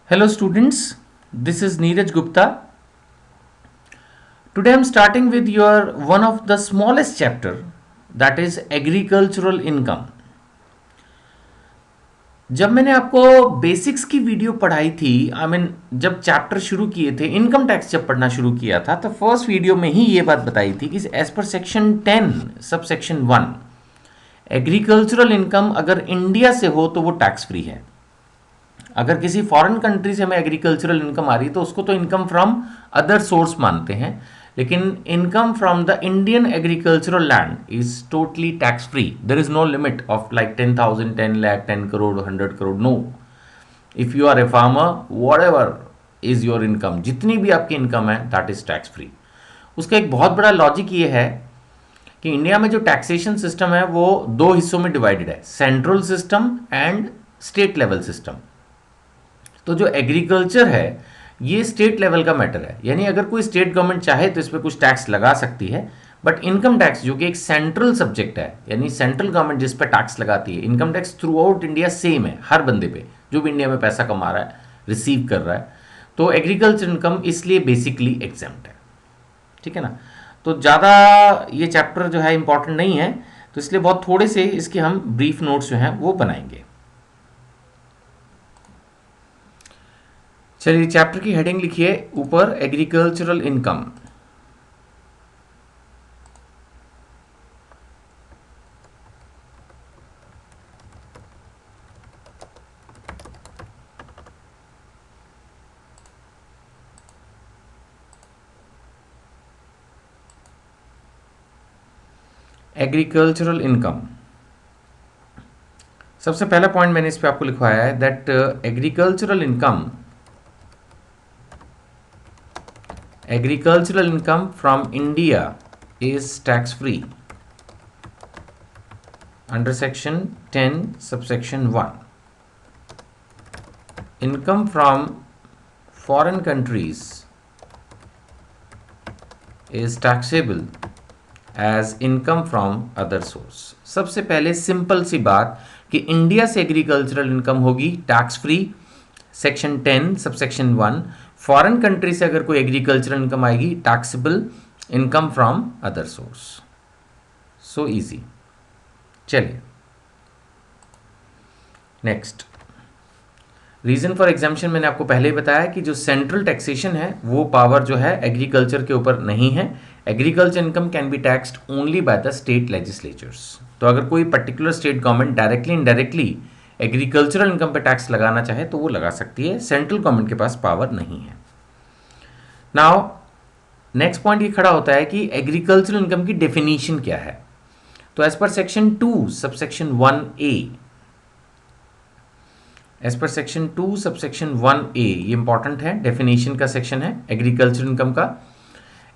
Hello students, this is Neeraj Gupta. Today I am starting with your one of the smallest chapter, that is agricultural income. जब मैंने आपको basics की video पढ़ाई थी, जब chapter शुरू किए थे, इनकम टैक्स जब पढ़ना शुरू किया था, तो फर्स्ट वीडियो में ही ये बात बताई थी कि as per section 10 sub section 1 agricultural income अगर इंडिया से हो तो वो टैक्स फ्री है। अगर किसी फॉरेन कंट्री से हमें एग्रीकल्चरल इनकम आ रही है तो उसको तो इनकम फ्रॉम अदर सोर्स मानते हैं, लेकिन income from the Indian agricultural land is totally tax free. There is no limit of like 10,000, 10 lakh, 10 crore, 100 crore, no. If you are a farmer, whatever is your income, जितनी भी आपकी income है that is tax free. उसका एक बहुत बड़ा logic ये है कि इंडिया में जो टैक्सेशन सिस्टम है वो दो हिस्सों में डिवाइडेड है, central system and state level system. तो जो एग्रीकल्चर है ये स्टेट लेवल का मैटर है, यानी अगर कोई स्टेट गवर्नमेंट चाहे तो इस पर कुछ टैक्स लगा सकती है, बट इनकम टैक्स जो कि एक सेंट्रल सब्जेक्ट है, यानी सेंट्रल गवर्नमेंट जिस पर टैक्स लगाती है, income tax through out India same है हर बंदे पे जो भी इंडिया में पैसा कमा रहा है, रिसीव कर रहा है। तो एग्रीकल्चर इनकम इसलिए बेसिकली एग्जेम्प्ट है, ठीक है ना। तो ज़्यादा ये चैप्टर जो है इंपॉर्टेंट नहीं है, तो इसलिए बहुत थोड़े से इसके हम ब्रीफ नोट्स जो हैं वो बनाएंगे। चलिए चैप्टर की हेडिंग लिखिए ऊपर, एग्रीकल्चरल इनकम। एग्रीकल्चरल इनकम, सबसे पहला पॉइंट मैंने इस पे आपको लिखवाया है that agricultural income from India is tax free under section 10 subsection 1। Income from foreign countries is taxable as income from other source. सबसे पहले सिंपल सी बात कि इंडिया से एग्रीकल्चरल इनकम होगी tax free, section 10 subsection 1। Foreign country से अगर कोई एग्रीकल्चरल इनकम आएगी, taxable income from other source. So easy. चलिए नेक्स्ट, रीजन फॉर एग्जाम्पशन मैंने आपको पहले ही बताया कि जो सेंट्रल टैक्सेशन है वो पावर जो है एग्रीकल्चर के ऊपर नहीं है। Agriculture income can be taxed only by the state legislatures. तो अगर कोई particular state government directly indirectly agricultural income पे टैक्स लगाना चाहे तो वो लगा सकती है, सेंट्रल गवर्नमेंट के पास पावर नहीं है। नाउ नेक्स्ट पॉइंट ये खड़ा होता है कि एग्रीकल्चरल इनकम की डेफिनेशन क्या है। तो as per section 2 subsection 1A, as per section 2 subsection 1A, ये इंपॉर्टेंट है, डेफिनेशन का सेक्शन है एग्रीकल्चर इनकम का।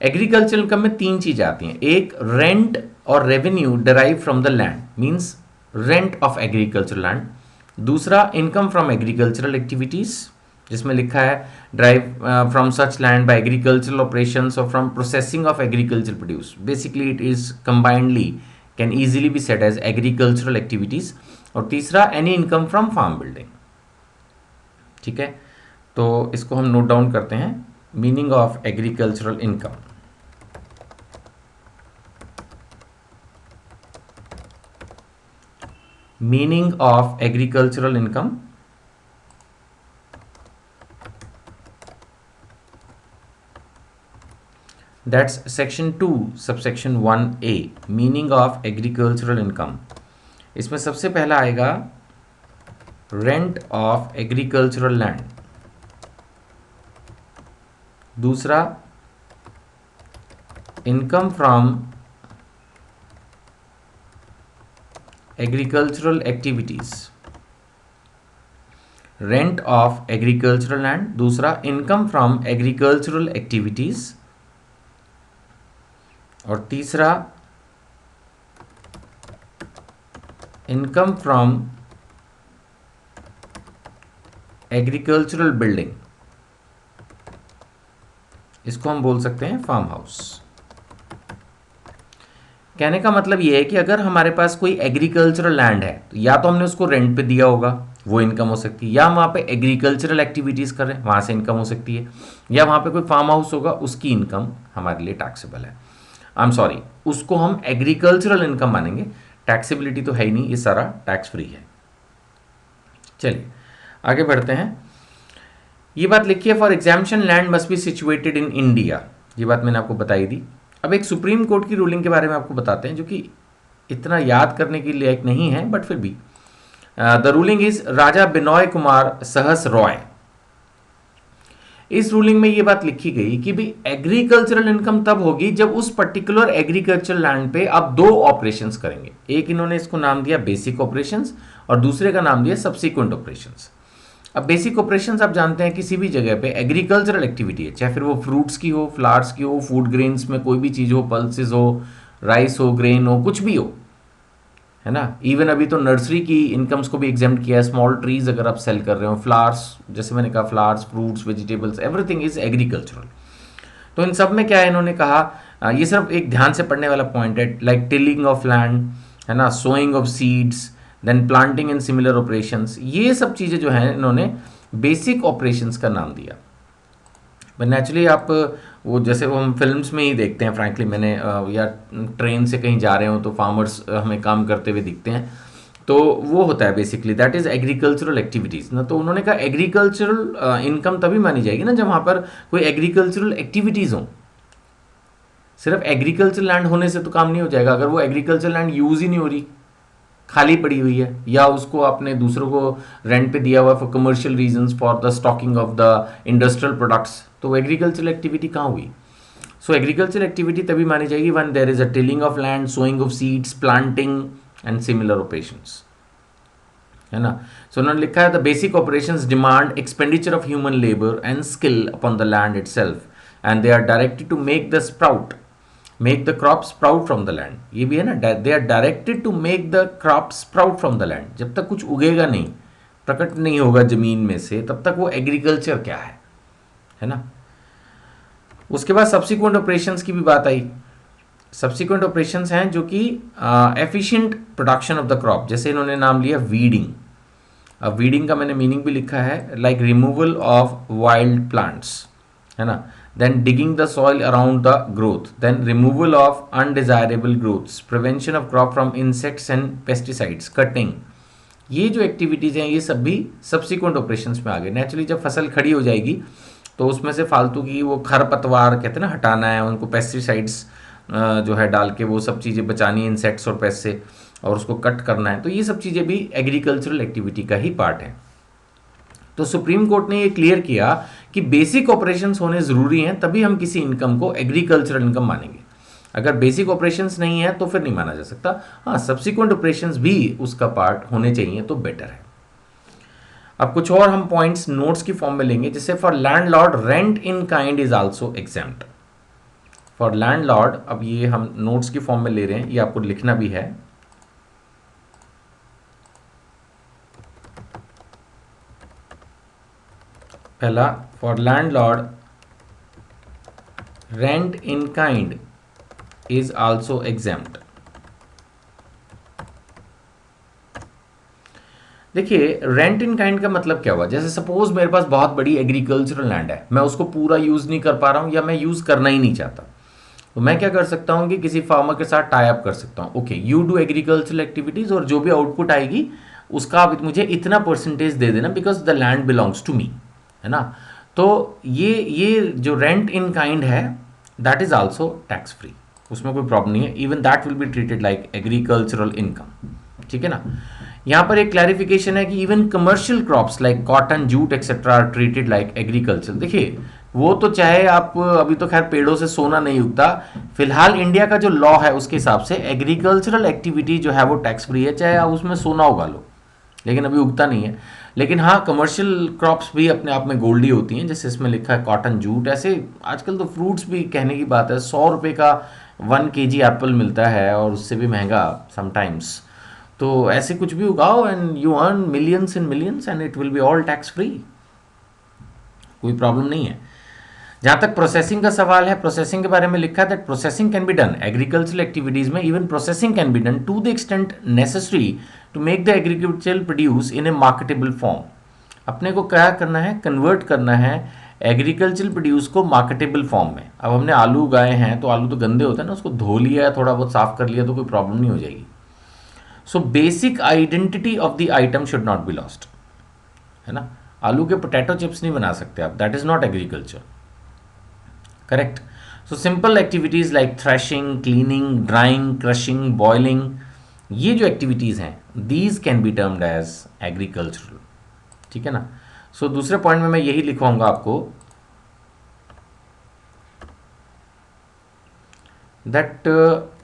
एग्रीकल्चर इनकम में तीन चीज आती हैं, एक रेंट और revenue derive from the land, means rent of agriculture land. दूसरा इनकम फ्रॉम एग्रीकल्चरल एक्टिविटीज, जिसमें लिखा है drive from such land by agricultural operations और from processing of agriculture produce. Basically it is combinedly can easily be said as agricultural activities. और तीसरा any income from farm building, ठीक है। तो इसको हम नोट डाउन करते हैं, meaning of agricultural income. Meaning of agricultural income, that's section 2 subsection 1A, meaning of agricultural income. इसमें सबसे पहला आएगा रेंट ऑफ एग्रीकल्चरल लैंड, दूसरा income from agricultural activities, rent of agricultural land, दूसरा इनकम फ्रॉम एग्रीकल्चरल एक्टिविटीज, और तीसरा income from agricultural building, इसको हम बोल सकते हैं फार्म हाउस। कहने का मतलब ये है कि अगर हमारे पास कोई एग्रीकल्चरल लैंड है तो या तो हमने उसको रेंट पे दिया होगा, वो इनकम हो सकती है, या हम वहाँ पे एग्रीकल्चरल एक्टिविटीज़ कर रहे हैं, वहाँ से इनकम हो सकती है, या वहाँ पे कोई फार्म हाउस होगा, उसकी इनकम हमारे लिए टैक्सेबल है। आई एम सॉरी, उसको हम एग्रीकल्चरल इनकम मानेंगे, टैक्सेबिलिटी तो है ही नहीं, ये सारा टैक्स फ्री है। चलिए आगे बढ़ते हैं। ये बात लिखी है, for exemption land must be situated in India, ये बात मैंने आपको बताई दी। अब एक सुप्रीम कोर्ट की रूलिंग के बारे में आपको बताते हैं, जो कि इतना याद करने के लायक नहीं है, बट फिर भी द रूलिंग इज राजा बिनॉय कुमार सहस रॉय। इस रूलिंग में ये बात लिखी गई कि भाई एग्रीकल्चरल इनकम तब होगी जब उस पर्टिकुलर एग्रीकल्चर लैंड पे आप दो ऑपरेशंस करेंगे। एक इन्होंने इसको नाम दिया बेसिक ऑपरेशंस और दूसरे का नाम दिया सब्सिक्वेंट ऑपरेशंस। अब बेसिक ऑपरेशंस आप जानते हैं किसी भी जगह पे एग्रीकल्चरल एक्टिविटी है, चाहे फिर वो फ्रूट्स की हो, फ्लावर्स की हो, फूड ग्रेन्स में कोई भी चीज़ हो, पल्सेस हो, राइस हो, ग्रेन हो, कुछ भी हो, है ना। इवन अभी तो नर्सरी की इनकम्स को भी एग्जाम किया है, स्मॉल ट्रीज अगर आप सेल कर रहे हो, फ्लावर्स, जैसे मैंने कहा flowers, fruits, vegetables, everything is agricultural. तो इन सब में क्या है, इन्होंने कहा ये सिर्फ एक ध्यान से पढ़ने वाला पॉइंट है, लाइक टिलिंग ऑफ लैंड, है ना, sowing of seeds, then planting and similar operations, ये सब चीज़ें जो हैं इन्होंने बेसिक ऑपरेशंस का नाम दिया। बट नेचुरली आप वो जैसे वो हम फिल्म्स में ही देखते हैं, फ्रैंकली मैंने या ट्रेन से कहीं जा रहे हो तो फार्मर्स हमें काम करते हुए दिखते हैं, तो वो होता है basically that is agricultural activities ना। तो उन्होंने कहा एग्रीकल्चरल इनकम तभी मानी जाएगी ना जब वहाँ पर कोई एग्रीकल्चरल एक्टिविटीज़ हों। सिर्फ एग्रीकल्चर लैंड होने से तो काम नहीं हो जाएगा, अगर वो एग्रीकल्चर लैंड यूज़ ही नहीं हो रही, खाली पड़ी हुई है, या उसको आपने दूसरों को रेंट पे दिया हुआ for commercial reasons for the stocking of the industrial products, तो एग्रीकल्चरल एक्टिविटी कहाँ हुई। सो एग्रीकल्चरल एक्टिविटी तभी मानी जाएगी when there is a tilling of land, sowing of seeds, planting and similar operations, है ना। सो उन्होंने लिखा है the basic operations demand expenditure of human labour and skill upon the land itself and they are directed to make the crop sprout from the land. ये भी है ना, they are directed to make the crop sprout from the land. जब तक कुछ उगेगा नहीं, प्रकट नहीं होगा जमीन में से, तब तक वो एग्रीकल्चर क्या है ना। उसके बाद सब्सिक्वेंट ऑपरेशंस की भी बात आई। सब्सिक्वेंट ऑपरेशंस हैं जो कि efficient production of the crop, जैसे इन्होंने नाम लिया वीडिंग। अब वीडिंग का मैंने मीनिंग भी लिखा है, like removal of wild plants, है ना, then digging the soil around the growth, then removal of undesirable growths, prevention of crop from insects and pesticides, cutting। ये जो एक्टिविटीज़ हैं ये सब भी सब्सिक्वेंट ऑपरेशंस में आ गए। नेचुरली जब फसल खड़ी हो जाएगी तो उसमें से फालतू की वो खरपतवार कहते हैं ना, हटाना है, उनको पेस्टिसाइड्स जो है डाल के वो सब चीज़ें बचानी है इंसेक्ट्स और पेस्ट से, और उसको कट करना है, तो ये सब चीज़ें भी एग्रीकल्चरल एक्टिविटी का ही पार्ट है। तो सुप्रीम कोर्ट ने ये क्लियर किया कि बेसिक ऑपरेशंस होने ज़रूरी हैं, तभी हम किसी इनकम को एग्रीकल्चरल इनकम मानेंगे। अगर बेसिक ऑपरेशंस नहीं है तो फिर नहीं माना जा सकता। हाँ, सब्सिक्वेंट ऑपरेशंस भी उसका पार्ट होने चाहिए तो बेटर है। अब कुछ और हम पॉइंट्स नोट्स की फॉर्म में लेंगे, जैसे for landlord rent in kind is also exempt. For landlord, अब ये हम नोट्स की फॉर्म में ले रहे हैं, ये आपको लिखना भी है। पहला, for landlord rent in kind is also exempt. देखिए रेंट इन काइंड का मतलब क्या हुआ, जैसे सपोज मेरे पास बहुत बड़ी एग्रीकल्चरल लैंड है, मैं उसको पूरा यूज नहीं कर पा रहा हूं या मैं यूज करना ही नहीं चाहता, तो मैं क्या कर सकता हूं कि किसी फार्मर के साथ टाई अप कर सकता हूं। Okay, you do agricultural activities और जो भी आउटपुट आएगी उसका आप मुझे इतना परसेंटेज दे देना, because the land belongs to me, है ना। तो ये जो रेंट इन काइंड है that is also tax free, उसमें कोई प्रॉब्लम नहीं है, even that will be treated like agricultural income, ठीक है ना। यहाँ पर एक क्लैरिफिकेशन है कि even commercial crops like cotton, jute etcetera are treated like agriculture. देखिए वो तो चाहे आप, अभी तो खैर पेड़ों से सोना नहीं उगता, फिलहाल इंडिया का जो लॉ है उसके हिसाब से एग्रीकल्चरल एक्टिविटी जो है वो टैक्स फ्री है, चाहे आप उसमें सोना उगा लो, लेकिन अभी उगता नहीं है। लेकिन हाँ, कमर्शियल क्रॉप्स भी अपने आप में गोल्डी होती हैं, जैसे इसमें लिखा है कॉटन, जूट, ऐसे आजकल तो फ्रूट्स भी कहने की बात है, 100 रुपये का 1 kg एप्पल मिलता है और उससे भी महंगा समटाइम्स। तो ऐसे कुछ भी उगाओ and you earn millions in millions and it will be all tax free, कोई प्रॉब्लम नहीं है। जहाँ तक प्रोसेसिंग का सवाल है, प्रोसेसिंग के बारे में लिखा है that processing can be done agricultural activities में, even processing can be done to the extent necessary to make the agricultural produce in a marketable form. अपने को क्या करना है, कन्वर्ट करना है एग्रीकल्चरल प्रोड्यूस को मार्केटेबल फॉर्म में। अब हमने आलू उगाए हैं तो आलू तो गंदे होते हैं ना, उसको धो लिया, थोड़ा बहुत साफ कर लिया तो कोई प्रॉब्लम नहीं हो जाएगी। So basic identity of the item should not be lost, है ना। आलू के पोटैटो चिप्स नहीं बना सकते आप, that is not agriculture, correct. So simple activities like threshing, cleaning, drying, crushing, boiling, ये जो एक्टिविटीज हैं these can be termed as agricultural, ठीक है ना। सो दूसरे पॉइंट में मैं यही लिखवाऊंगा आपको, that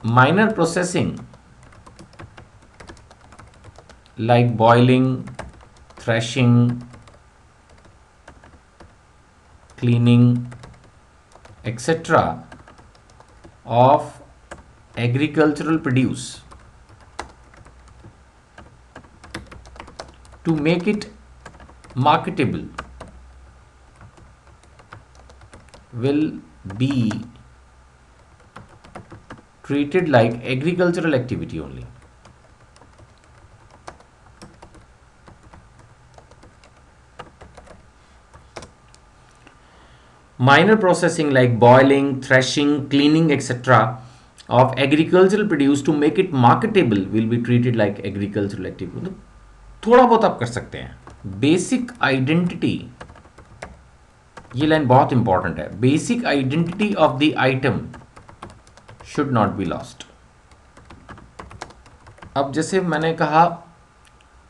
minor processing like boiling, threshing, cleaning, etc. of agricultural produce to make it marketable will be treated like agricultural activity only. Minor processing like boiling, threshing, cleaning, etc. of agricultural produce to make it marketable will be treated like agricultural activity. तो थोड़ा बहुत आप कर सकते हैं। Basic identity, ये line बहुत important है, basic identity of the item should not be lost. अब जैसे मैंने कहा,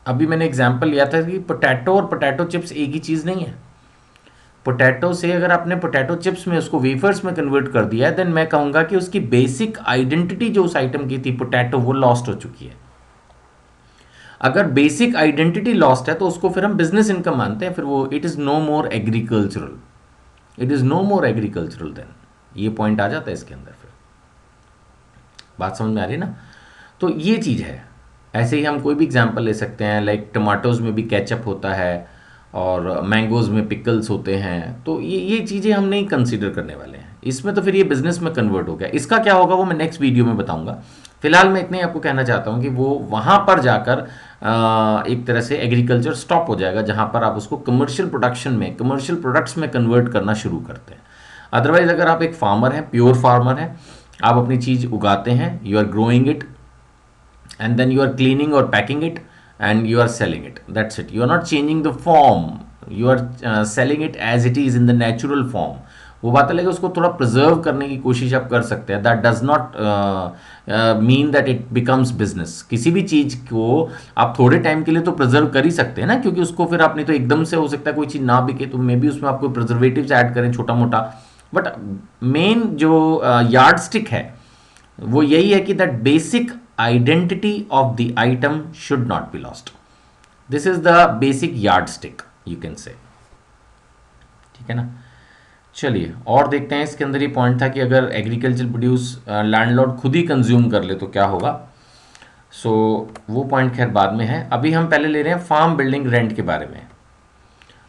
अभी मैंने एग्जांपल लिया था कि पोटैटो और पोटैटो चिप्स एक ही चीज़ नहीं है। पोटैटो से अगर आपने पोटैटो चिप्स में उसको वेफर्स में कन्वर्ट कर दिया है, देन मैं कहूँगा कि उसकी बेसिक आइडेंटिटी जो उस आइटम की थी पोटैटो, वो लॉस्ट हो चुकी है। अगर बेसिक आइडेंटिटी लॉस्ट है तो उसको फिर हम बिजनेस इनकम मानते हैं, फिर वो it is no more agricultural, it is no more agricultural then. ये पॉइंट आ जाता है इसके अंदर। फिर बात समझ में आ रही है ना। तो ये चीज़ है। ऐसे ही हम कोई भी एग्जाम्पल ले सकते हैं, लाइक टमाटोज़ में भी केचप होता है और मैंगोज़ में पिकल्स होते हैं, तो ये चीज़ें हम नहीं कंसीडर करने वाले हैं इसमें। तो फिर ये बिजनेस में कन्वर्ट हो गया। इसका क्या होगा वो मैं नेक्स्ट वीडियो में बताऊंगा। फिलहाल मैं इतने ही आपको कहना चाहता हूँ कि वो वहाँ पर जाकर एक तरह से एग्रीकल्चर स्टॉप हो जाएगा, जहाँ पर आप उसको कमर्शियल प्रोडक्शन में, कमर्शियल प्रोडक्ट्स में कन्वर्ट करना शुरू करते हैं। अदरवाइज अगर आप एक फार्मर हैं, प्योर फार्मर हैं, आप अपनी चीज़ उगाते हैं, you are growing it and then you are cleaning or packing it and you are selling it, that's it. You are not changing the form, you are selling it as it is in the natural form. वो बात अलग है, उसको थोड़ा preserve करने की कोशिश आप कर सकते हैं। That does not mean that it becomes business. किसी भी चीज़ को आप थोड़े टाइम के लिए तो प्रिजर्व कर ही सकते हैं ना, क्योंकि उसको फिर आपने तो एकदम से, हो सकता है कोई चीज़ ना बिके तो मे बी उसमें आपको प्रिजर्वेटिव्स ऐड करें छोटा मोटा, बट मेन जो यार्ड स्टिक है वो यही है कि that basic identity of the item should not be lost. This is the basic yardstick you can say, ठीक है ना। चलिए और देखते हैं इसके अंदर। ये पॉइंट था कि अगर एग्रीकल्चर प्रोड्यूस लैंडलॉर्ड खुद ही कंज्यूम कर ले तो क्या होगा। सो वो पॉइंट खैर बाद में है। अभी हम पहले ले रहे हैं फार्म बिल्डिंग रेंट के बारे में।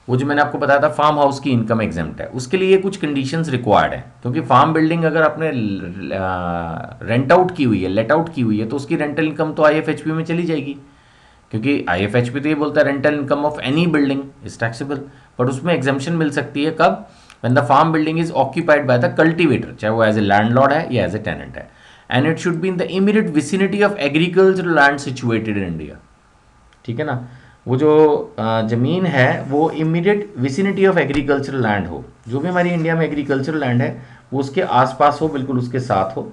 वो जो मैंने आपको बताया था फार्म हाउस की इनकम एग्जेम्प्ट है, उसके लिए कुछ कंडीशंस रिक्वायर्ड है। क्योंकि फार्म बिल्डिंग अगर आपने रेंट आउट की हुई है, लेट आउट की हुई है, तो उसकी रेंटल इनकम तो आईएफएचपी में चली जाएगी, क्योंकि आईएफएचपी तो ये बोलता है rental income of any building is taxable. But उसमें एग्जेम्पशन मिल सकती है कब, when the farm building is occupied by the cultivator, चाहे वो एज ए लैंडलॉर्ड है या एज ए टेनेंट है, and it should be in the immediate vicinity of agricultural land situated in India, ठीक है ना। वो जो ज़मीन है वो immediate vicinity of agricultural land हो, जो भी हमारी इंडिया में एग्रीकल्चरल लैंड है वो उसके आसपास हो, बिल्कुल उसके साथ हो,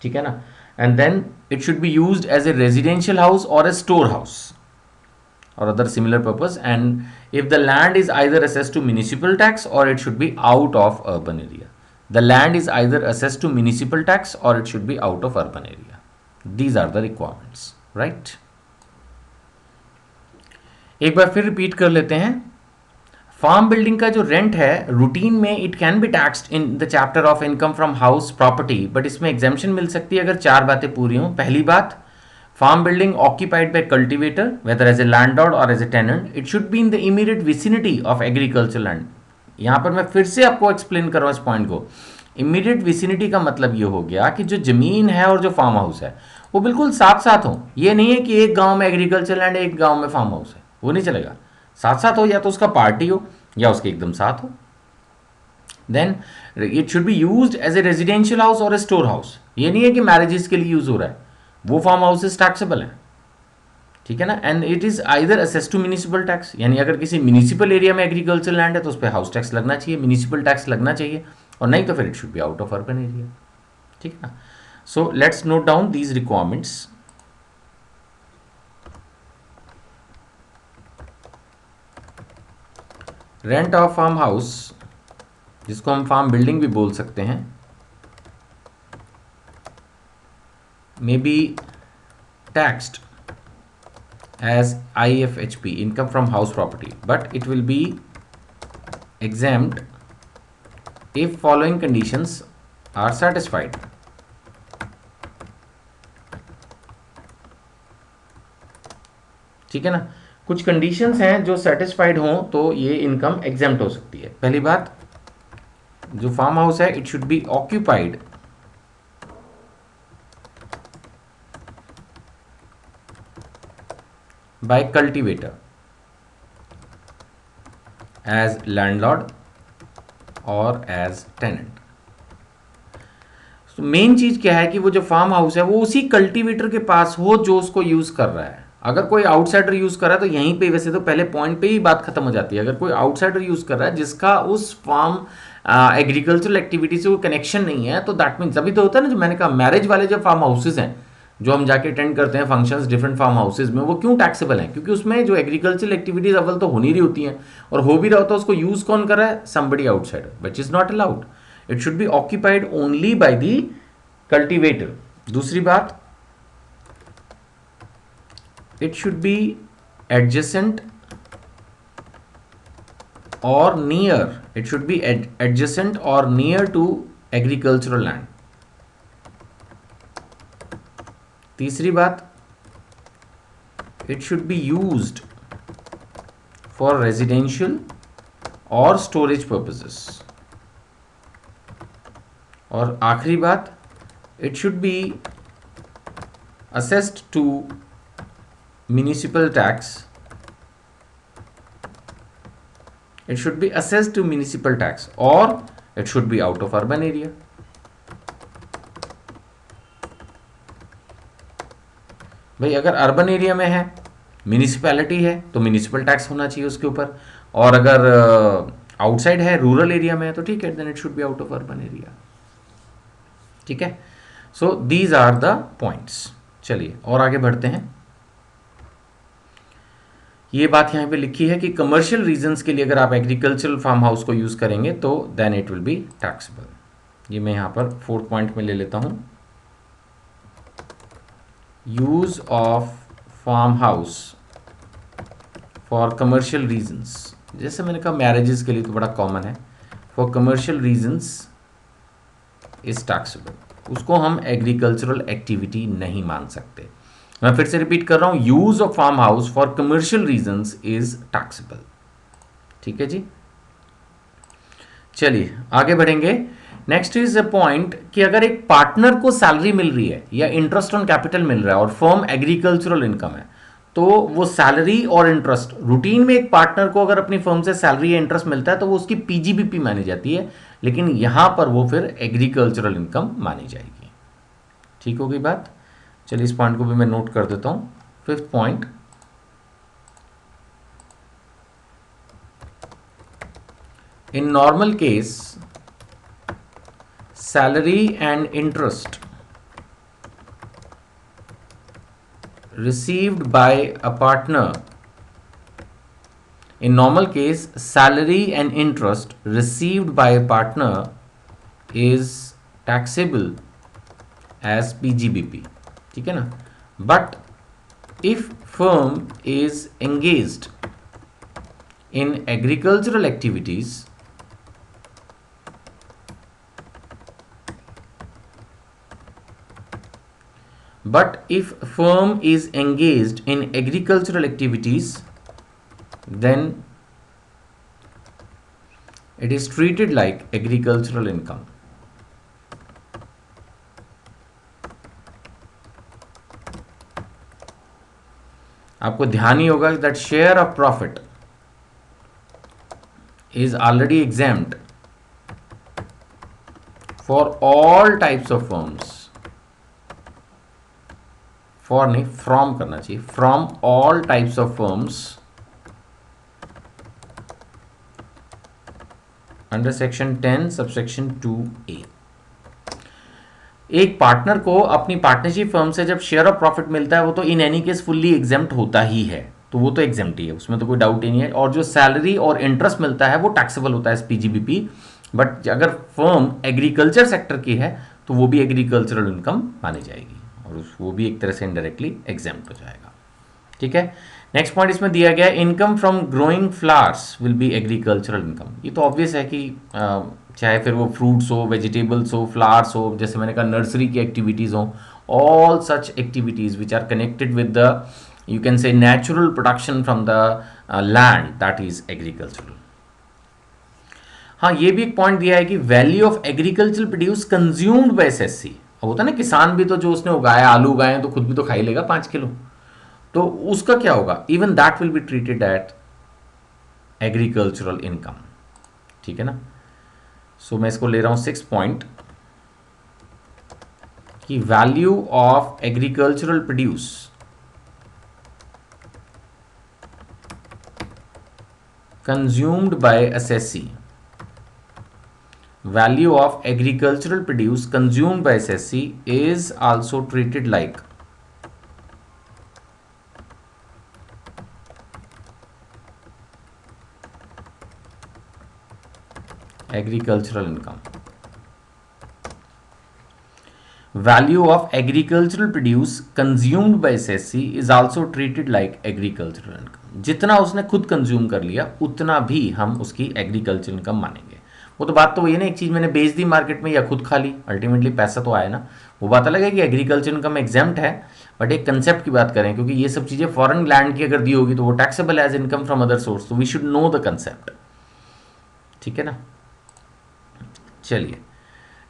ठीक है ना। And then it should be used as a residential house और ए स्टोर हाउस और other similar purpose. And if the land is either assessed to municipal tax और it should be out of urban area. The land is either assessed to municipal tax और it should be out of urban area. These are the requirements, right. एक बार फिर repeat कर लेते हैं। Farm building का जो रेंट है रूटीन में it can be taxed in the chapter of income from house property, but इसमें एग्जेम्पशन मिल सकती है अगर चार बातें पूरी हों। पहली बात, farm building occupied by cultivator whether as a landlord और as a tenant, it should be in the immediate vicinity of agriculture land. यहाँ पर मैं फिर से आपको एक्सप्लेन कर रहा हूँ इस पॉइंट को। इमीडिएट विसिनिटी का मतलब ये हो गया कि जो जमीन है और जो फार्म हाउस है वो बिल्कुल साथ साथ हो। ये नहीं है कि एक गांव में एग्रीकल्चर लैंड है, एक गांव में फार्म हाउस है, वो नहीं चलेगा। साथ साथ हो, या तो उसका पार्टी हो या उसके एकदम साथ हो। Then it should be used as a residential house और ए स्टोर हाउस। ये नहीं है कि मैरिजेस के लिए यूज हो रहा है, वो फार्म हाउसेस टैक्सेबल है, ठीक है ना। And it is either assess to municipal tax, यानी अगर किसी म्यूनिसिपल एरिया में एग्रीकल्चर लैंड है तो उस पर हाउस टैक्स लगना चाहिए, म्यूनिसिपल टैक्स लगना चाहिए, और नहीं तो फिर it should be out of urban area, ठीक है ना। So let's note down these requirements. Rent of farm house, जिसको हम फार्म बिल्डिंग भी बोल सकते हैं, may be taxed as IFHP, income from house property, but it will be exempt if following conditions are satisfied. ठीक है ना, कुछ कंडीशंस हैं जो सेटिस्फाइड हों तो ये इनकम एग्जेम्प्ट हो सकती है। पहली बात, जो फार्म हाउस है it should be occupied by cultivator as landlord और एज टेनेंट। तो मेन चीज क्या है कि वो जो फार्म हाउस है वो उसी कल्टीवेटर के पास हो जो उसको यूज कर रहा है। अगर कोई आउटसाइडर यूज कर रहा है तो यहीं पे, वैसे तो पहले पॉइंट पे ही बात खत्म हो जाती है। अगर कोई आउटसाइडर यूज कर रहा है जिसका उस फार्म एग्रीकल्चरल एक्टिविटी से कोई कनेक्शन नहीं है, तो दैट मीन्स, अभी तो होता है ना जो मैंने कहा, मैरिज वाले जो फार्म हाउसेज हैं जो हम जाके अटेंड करते हैं फंक्शंस डिफरेंट फार्म हाउसेज में, वो क्यों टैक्सेबल हैं? क्योंकि उसमें जो एग्रीकल्चरल एक्टिविटीज अव्वल तो हो नहीं रही होती हैं, और हो भी रहा होता है उसको यूज कौन कर रहा है? Somebody outsider, which is not allowed. It should be occupied only by the cultivator. दूसरी बात, it should be adjacent or near, it should be adjacent or near to agricultural land। तीसरी बात, it should be used for residential or storage purposes। और आखिरी बात, it should be assessed to municipal tax, it should be assessed to municipal tax, or it should be out of urban area। भाई अगर urban area में है, municipality है, तो municipal tax होना चाहिए उसके ऊपर, और अगर आउटसाइड है, रूरल एरिया में है, तो ठीक है, then it should be out of urban area, ठीक है। So these are the points. चलिए और आगे बढ़ते हैं। ये बात यहाँ पे लिखी है कि कमर्शियल रीजंस के लिए अगर आप एग्रीकल्चरल फार्म हाउस को यूज़ करेंगे तो then it will be taxable. ये मैं यहाँ पर 4th पॉइंट में ले लेता हूँ, use of farm house for commercial reasons. जैसे मैंने कहा मैरिजेस के लिए तो बड़ा कॉमन है, for commercial reasons is taxable. उसको हम एग्रीकल्चरल एक्टिविटी नहीं मान सकते। मैं फिर से रिपीट कर रहा हूं, use of farm house for commercial reasons is taxable, ठीक है जी। चलिए आगे बढ़ेंगे। नेक्स्ट इज अ पॉइंट कि अगर एक पार्टनर को सैलरी मिल रही है या इंटरेस्ट ऑन कैपिटल मिल रहा है और फर्म एग्रीकल्चरल इनकम है, तो वो सैलरी और इंटरेस्ट, रूटीन में एक पार्टनर को अगर अपनी फर्म से सैलरी या इंटरेस्ट मिलता है तो वो उसकी पीजीबीपी मानी जाती है, लेकिन यहां पर वो फिर एग्रीकल्चरल इनकम मानी जाएगी। ठीक होगी बात। चलिए इस पॉइंट को भी मैं नोट कर देता हूं। 5th point, in normal case salary and interest received by a partner, in normal case salary and interest received by a partner is taxable as PGBP, ठीक है ना। but if firm is engaged in agricultural activities, but if firm is engaged in agricultural activities, then it is treated like agricultural income। आपको ध्यान ही होगा that share of profit is already examined for all types of firms, for नहीं from करना चाहिए, from all types of firms under section 10 subsection 2A। एक partner को अपनी partnership firm से जब शेयर ऑफ प्रॉफिट मिलता है वो तो in any case fully exempt होता ही है, तो वो तो एग्जेम्प्ट ही है, उसमें तो कोई डाउट ही नहीं है। और जो सैलरी और इंटरेस्ट मिलता है वो टैक्सेबल होता है पीजीबीपी। बट अगर फर्म एग्रीकल्चर सेक्टर की है तो वो भी एग्रीकल्चरल इनकम मानी जाएगी और वो भी एक तरह से इनडायरेक्टली एग्जेम्प्ट हो जाएगा। ठीक है, नेक्स्ट पॉइंट इसमें दिया गया है income from growing flowers will be agricultural income. ये तो ऑब्वियस है कि चाहे फिर वो फ्रूट्स हो, वेजिटेबल्स हो, फ्लावर्स हो, जैसे मैंने कहा नर्सरी की एक्टिविटीज़ हो, all such activities which are connected with the you can say natural production from the land that is agricultural. हाँ, ये भी एक पॉइंट दिया है कि value of agricultural produce consumed by SSC. होता है ना, किसान भी तो जो उसने उगाया, आलू उगाए तो खुद भी तो खा ही लेगा 5 किलो, तो उसका क्या होगा, even that will be treated at agricultural income. ठीक है ना, सो मैं इसको ले रहा हूं 6 पॉइंट कि value of agricultural produce consumed by SSC, value of agricultural produce consumed by SSC is also treated like agricultural income. Value of agricultural produce consumed by SSC is also treated like agricultural income. जितना उसने खुद consume कर लिया उतना भी हम उसकी agriculture income मानेंगे। वो तो बात तो वही है ना, एक चीज़ मैंने बेच दी मार्केट में या खुद खा ली, अल्टीमेटली पैसा तो आया ना। वो बात अलग है कि एग्रीकल्चर इनकम एग्जाम्प्ट है, बट एक कंसेप्ट की बात करें, क्योंकि ये सब चीज़ें फॉरेन लैंड की अगर दी होगी तो वो taxable as income from other source, तो we should know the concept. ठीक है ना, चलिए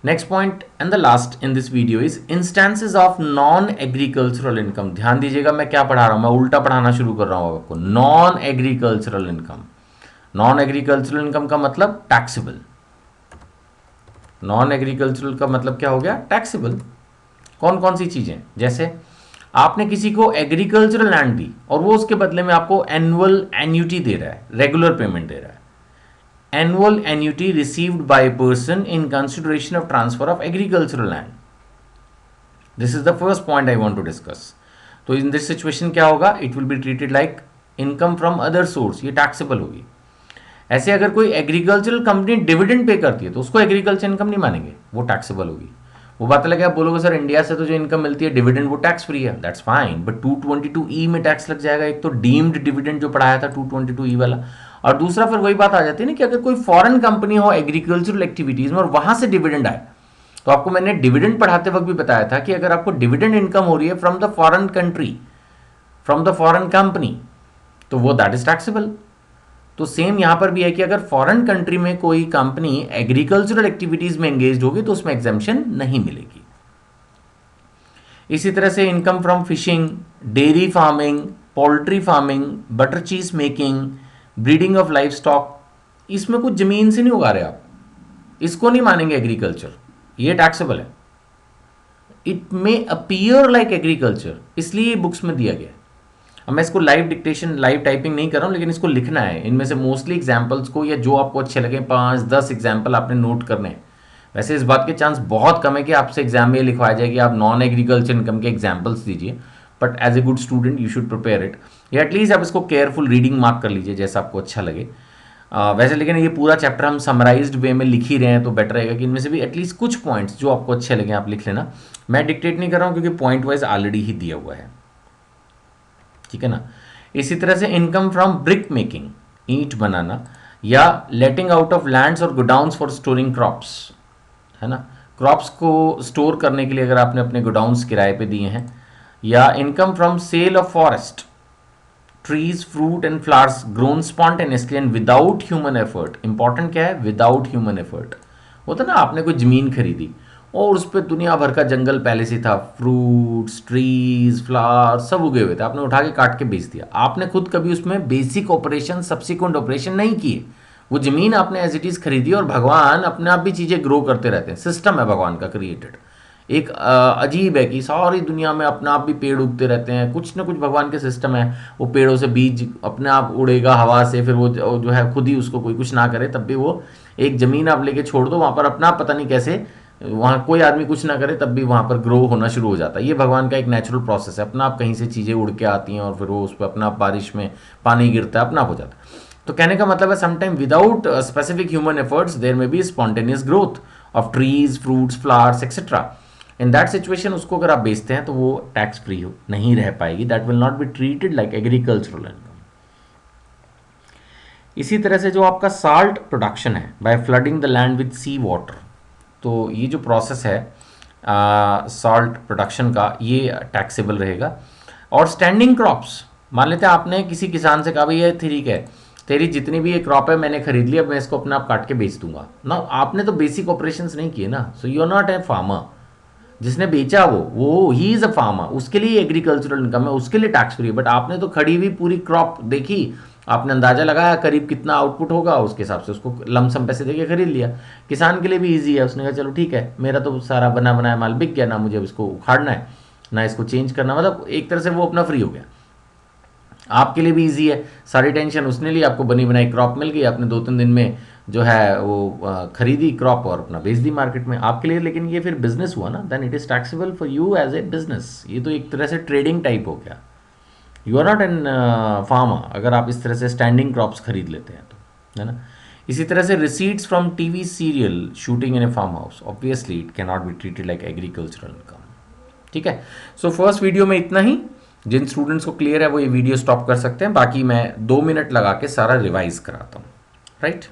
next point and the last in this video is instances of non agricultural income. ध्यान दीजिएगा मैं क्या पढ़ा रहा हूं, मैं उल्टा पढ़ाना शुरू कर रहा हूं आपको। Non agricultural income, non agricultural income का मतलब टैक्सेबल। नॉन एग्रीकल्चरल का मतलब क्या हो गया, टैक्सेबल। कौन कौन सी चीजें, जैसे आपने किसी को एग्रीकल्चरल लैंड दी और वो उसके बदले में आपको एनुअल एन्यूटी दे रहा है, रेगुलर पेमेंट दे रहा है। Annual annuity received by a person in consideration of transfer of agricultural land. This is the first point I want to discuss. तो इन दिस सिचुएशन क्या होगा, it will be treated like income from other source, ये taxable होगी। ऐसे अगर कोई agricultural company dividend pay करती है तो उसको एग्रीकल्चर इनकम नहीं मानेंगे, वो टैक्सेबल होगी। वो बात अलग है, आप बोलोगे सर इंडिया से तो जो इनकम मिलती है डिविडेंड वो टैक्स फ्री है, दैट्स फाइन, बट 222E में टैक्स लग जाएगा। एक तो डीम्ड डिविडेंड जो पढ़ाया था 222E वाला, और दूसरा फिर वही बात आ जाती है ना कि अगर कोई फॉरेन कंपनी हो एग्रीकल्चरल एक्टिविटीज में और वहां से डिविडेंड आए, तो आपको मैंने डिविडेंड पढ़ाते वक्त भी बताया था कि अगर आपको डिविडेंड इनकम हो रही है from the foreign country, from the foreign company, तो वो दैट इज टैक्सेबल। तो सेम यहां पर भी है कि अगर फॉरेन कंट्री में कोई कंपनी एग्रीकल्चरल एक्टिविटीज में एंगेज होगी तो उसमें एग्जेम्पशन नहीं मिलेगी। इसी तरह से income from fishing, dairy farming, poultry farming, butter cheese making, breeding of life stock, इसमें कुछ जमीन से नहीं उगा रहे आप, इसको नहीं मानेंगे एग्रीकल्चर, ये टैक्सेबल है। It may appear like agriculture, इसलिए बुक्स में दिया गया। अब मैं इसको लाइव डिक्टेशन, लाइव टाइपिंग नहीं कर रहा हूं, लेकिन इसको लिखना है। इनमें से मोस्टली एग्जाम्पल्स को, या जो आपको अच्छे लगे 5-10 एग्जाम्पल आपने नोट करने हैं। वैसे इस बात के चांस बहुत कम है कि आपसे एग्जाम में लिखवाया जाए कि आप नॉन एग्रीकल्चर इनकम के एग्जाम्पल्स दीजिए, but as a good student you should prepare it, या एटलीस्ट आप इसको केयरफुल रीडिंग मार्क कर लीजिए जैसा आपको अच्छा लगे। वैसे लेकिन ये पूरा चैप्टर हम समराइज्ड वे में लिख ही रहे हैं, तो बेटर रहेगा कि इनमें से भी एटलीस्ट कुछ पॉइंट्स जो आपको अच्छे लगे आप लिख लेना। मैं डिक्टेट नहीं कर रहा हूँ क्योंकि पॉइंट वाइज ऑलरेडी ही दिया हुआ है। ठीक है ना, इसी तरह से इनकम फ्रॉम ब्रिक मेकिंग, ईंट बनाना, या लेटिंग आउट ऑफ लैंड्स और गोडाउन्स फॉर स्टोरिंग क्रॉप्स, है ना, क्रॉप्स को स्टोर करने के लिए अगर आपने अपने गोडाउन्स किराए पे दिए हैं, या income from sale of forest, trees, fruit and flowers grown spontaneously and without human effort. Important क्या है, विदाउट ह्यूमन एफर्ट। होता ना, आपने कोई जमीन खरीदी, और उस पर दुनिया भर का जंगल पहले से था, फ्रूट्स, ट्रीज, फ्लावर सब उगे हुए थे, आपने उठा के काट के बेच दिया। आपने खुद कभी उसमें बेसिक ऑपरेशन, सब्सिक्वेंट ऑपरेशन नहीं किए। वो जमीन आपने एज इट इज खरीदी, और भगवान अपने आप भी चीज़ें ग्रो करते रहते हैं, सिस्टम है भगवान का क्रिएटेड। एक अजीब है कि सारी दुनिया में अपने आप भी पेड़ उगते रहते हैं, कुछ ना कुछ भगवान के सिस्टम है। वो पेड़ों से बीज अपने आप उड़ेगा हवा से, फिर वो जो है खुद ही उसको कोई कुछ ना करे तब भी वो, एक ज़मीन आप लेके छोड़ दो वहाँ पर अपना आप पता नहीं कैसे, वहाँ कोई आदमी कुछ ना करे तब भी वहाँ पर ग्रो होना शुरू हो जाता है। ये भगवान का एक नेचुरल प्रोसेस है, अपना आप कहीं से चीज़ें उड़ के आती हैं और फिर वो उस पर अपना आप बारिश में पानी गिरता है, अपना आप हो जाता है। तो कहने का मतलब है sometime without specific human efforts there में be spontaneous growth of trees, fruits, flowers etcetera. In that situation उसको अगर आप बेचते हैं तो वो टैक्स फ्री नहीं रह पाएगी, that will not be treated like agricultural income. इसी तरह से जो आपका साल्ट प्रोडक्शन है by flooding the land with sea water, तो ये जो प्रोसेस है सॉल्ट प्रोडक्शन का, ये टैक्सेबल रहेगा। और स्टैंडिंग क्रॉप्स, मान लेते हैं आपने किसी किसान से कहा भाई ये ठीक है, तेरी जितनी भी ये क्रॉप है मैंने खरीद लिया, मैं इसको अपने आप काट के बेच दूंगा ना, आपने तो बेसिक ऑपरेशंस नहीं किए ना, so you are not a farmer. जिसने बेचा वो ही इज अ फार्मर, उसके लिए एग्रीकल्चरल इनकम है, उसके लिए टैक्स फ्री है। बट आपने तो खड़ी हुई पूरी क्रॉप देखी, आपने अंदाजा लगाया करीब कितना आउटपुट होगा, उसके हिसाब से उसको लमसम पैसे देके खरीद लिया। किसान के लिए भी इजी है, उसने कहा चलो ठीक है, मेरा तो सारा बना बनाया माल बिक गया ना, मुझे इसको उखाड़ना है ना इसको चेंज करना, मतलब एक तरह से वो अपना फ्री हो गया। आपके लिए भी इजी है, सारी टेंशन उसने ली, आपको बनी बनाई क्रॉप मिल गई, आपने 2-3 दिन में जो है वो खरीदी क्रॉप और अपना बेच दी मार्केट में आपके लिए। लेकिन ये फिर बिजनेस हुआ ना, then it is taxable for you as a business. ये तो एक तरह से ट्रेडिंग टाइप हो गया, you are not an farmer अगर आप इस तरह से स्टैंडिंग क्रॉप्स खरीद लेते हैं तो, है ना। इसी तरह से receipts from TV serial shooting in a farm house, obviously it can not be treated like agricultural income. ठीक है, सो फर्स्ट वीडियो में इतना ही। जिन स्टूडेंट्स को क्लियर है वो ये वीडियो स्टॉप कर सकते हैं, बाकी मैं 2 मिनट लगा के सारा रिवाइज कराता हूँ, राइट।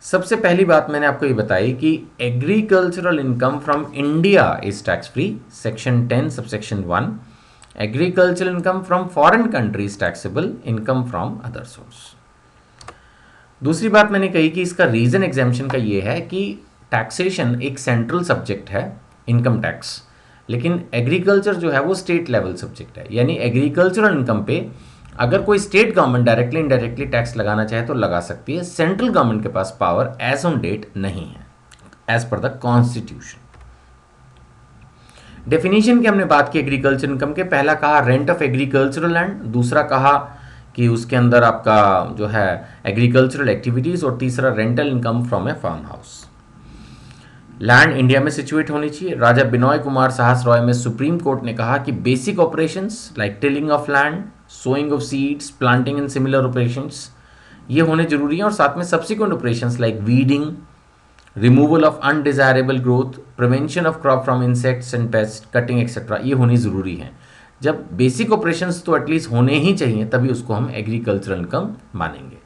सबसे पहली बात मैंने आपको ये बताई कि agricultural income from India is tax free, section 10 subsection 1। Agricultural income from foreign country is taxable, income from other source. दूसरी बात मैंने कही कि इसका रीजन एग्जाम्पशन का ये है कि टैक्सेशन एक सेंट्रल सब्जेक्ट है, इनकम टैक्स, लेकिन एग्रीकल्चर जो है वो स्टेट लेवल सब्जेक्ट है। यानी एग्रीकल्चरल इनकम पे अगर कोई state government directly indirectly tax लगाना चाहे तो लगा सकती है, सेंट्रल गवर्नमेंट के पास पावर एज ऑन डेट नहीं है, as per the constitution. Definition की हमने बात की एग्रीकल्चर इनकम के, पहला कहा रेंट ऑफ एग्रीकल्चरल लैंड, दूसरा कहा कि उसके अंदर आपका जो है एग्रीकल्चरल एक्टिविटीज, और तीसरा rental income from a farm house. Land India में सिचुएट होनी चाहिए। राजा बिनॉय कुमार साहस रॉय में सुप्रीम कोर्ट ने कहा कि basic operations like tilling of land, sowing of seeds, planting and similar operations ये होने जरूरी हैं, और साथ में subsequent operations like weeding, removal of undesirable growth, prevention of crop from insects and pest, cutting etcetera ये होनी ज़रूरी है। जब बेसिक ऑपरेशंस तो एटलीस्ट होने ही चाहिए तभी उसको हम एग्रीकल्चरल इनकम मानेंगे।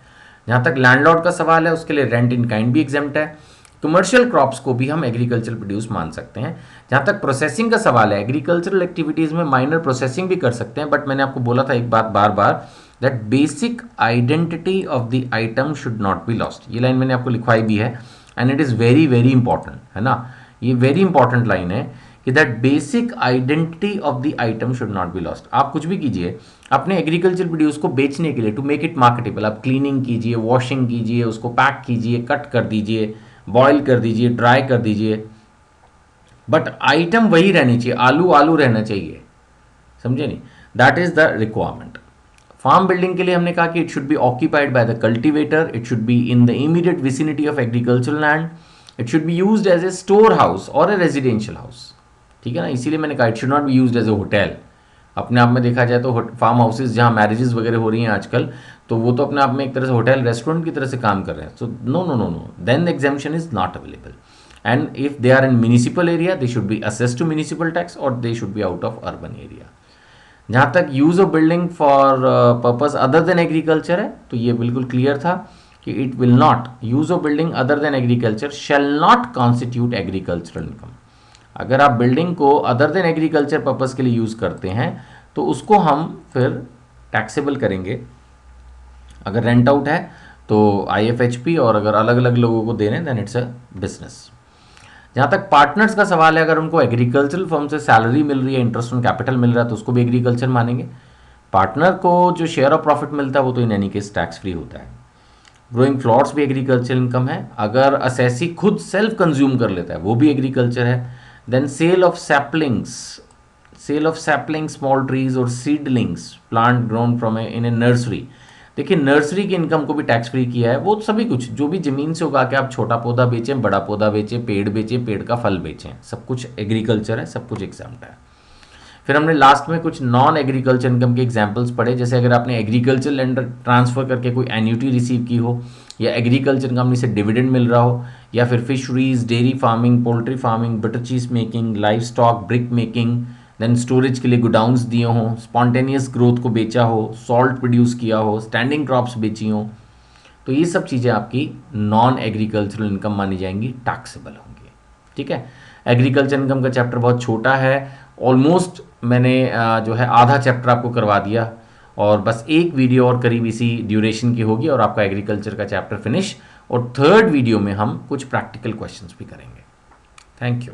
जहाँ तक लैंडलॉर्ड का सवाल है उसके लिए रेंट इन काइंड भी एग्जेम्प्ट है। कमर्शियल क्रॉप्स को भी हम एग्रीकल्चरल प्रोड्यूस मान सकते हैं। जहाँ तक प्रोसेसिंग का सवाल है, एग्रीकल्चरल एक्टिविटीज़ में माइनर प्रोसेसिंग भी कर सकते हैं, बट मैंने आपको बोला था एक बात बार बार, that basic identity of the item should not be lost. ये लाइन मैंने आपको लिखवाई भी है, and it is very very important, है ना। ये वेरी इंपॉर्टेंट लाइन है कि that basic identity of the item should not be lost. आप कुछ भी कीजिए अपने एग्रीकल्चर प्रोड्यूस को बेचने के लिए, टू मेक इट मार्केटेबल, आप क्लीनिंग कीजिए, वॉशिंग कीजिए, उसको पैक कीजिए, कट कर दीजिए, बॉयल कर दीजिए, ड्राई कर दीजिए, बट आइटम वही रहनी चाहिए, आलू आलू रहना चाहिए, समझे नहीं। That is the requirement. Farm building के लिए हमने कहा कि it should be occupied by the cultivator, it should be in the immediate vicinity of agricultural land, it should be used as a store house और a residential house, ठीक है ना। इसीलिए मैंने कहा it should not be used as a hotel. अपने आप में देखा जाए तो फार्म हाउसेज जहाँ मैरिजेस वगैरह हो रही हैं आजकल, तो वो तो अपने आप में एक तरह से होटल रेस्टोरेंट की तरह से काम कर रहे हैं। So no no no no, then the exemption is not available, and if they are in municipal area they should be assessed to municipal tax, और they should be out of urban area. जहाँ तक use of building for purpose other than agriculture है, तो ये बिल्कुल clear था कि it will not, use of building other than agriculture shall not constitute agricultural income. अगर आप बिल्डिंग को अदर देन एग्रीकल्चर पर्पज के लिए यूज करते हैं तो उसको हम फिर टैक्सेबल करेंगे। अगर रेंट आउट है तो IFHP, और अगर अलग अलग लोगों को दे रहे हैं देन इट्स अ बिजनेस। जहाँ तक पार्टनर्स का सवाल है, अगर उनको एग्रीकल्चरल फर्म से सैलरी मिल रही है, इंटरेस्ट ऑन कैपिटल मिल रहा है, तो उसको भी एग्रीकल्चर मानेंगे। पार्टनर को जो शेयर ऑफ प्रॉफिट मिलता है वो तो in any case tax free होता है। ग्रोइंग प्लॉट्स भी एग्रीकल्चर इनकम है। अगर असेसी खुद सेल्फ कंज्यूम कर लेता है वो भी एग्रीकल्चर है। Then sale of saplings, small trees और seedlings, plant grown from in a nursery. देखिए नर्सरी की इनकम को भी टैक्स फ्री किया है। वो सभी कुछ जो भी ज़मीन से उगा के आप छोटा पौधा बेचें, बड़ा पौधा बेचें, पेड़ का फल बेचें, सब कुछ एग्रीकल्चर है, सब कुछ एग्जाम्प्ट है। फिर हमने लास्ट में कुछ नॉन एग्रीकल्चर इनकम के एग्जांपल्स पढ़े, जैसे अगर आपने एग्रीकल्चर लैंड ट्रांसफ़र करके कोई एन्यूटी रिसीव की हो, या एग्रीकल्चर कंपनी से डिविडेंड मिल रहा हो, या फिर fisheries, dairy farming, poultry farming, butter cheese making, live stock, brick making, then storage के लिए गोडाउंस दिए हों, स्पॉन्टेनियस ग्रोथ को बेचा हो, सॉल्ट प्रोड्यूस किया हो, स्टैंडिंग क्रॉप्स बेची हों, तो ये सब चीज़ें आपकी नॉन एग्रीकल्चरल इनकम मानी जाएंगी, टैक्सेबल होंगी। ठीक है, एग्रीकल्चर इनकम का चैप्टर बहुत छोटा है, ऑलमोस्ट मैंने जो है आधा चैप्टर आपको करवा दिया, और बस एक वीडियो और करीब इसी ड्यूरेशन की होगी और आपका एग्रीकल्चर का चैप्टर फिनिश। और थर्ड वीडियो में हम कुछ प्रैक्टिकल क्वेश्चंस भी करेंगे। Thank you.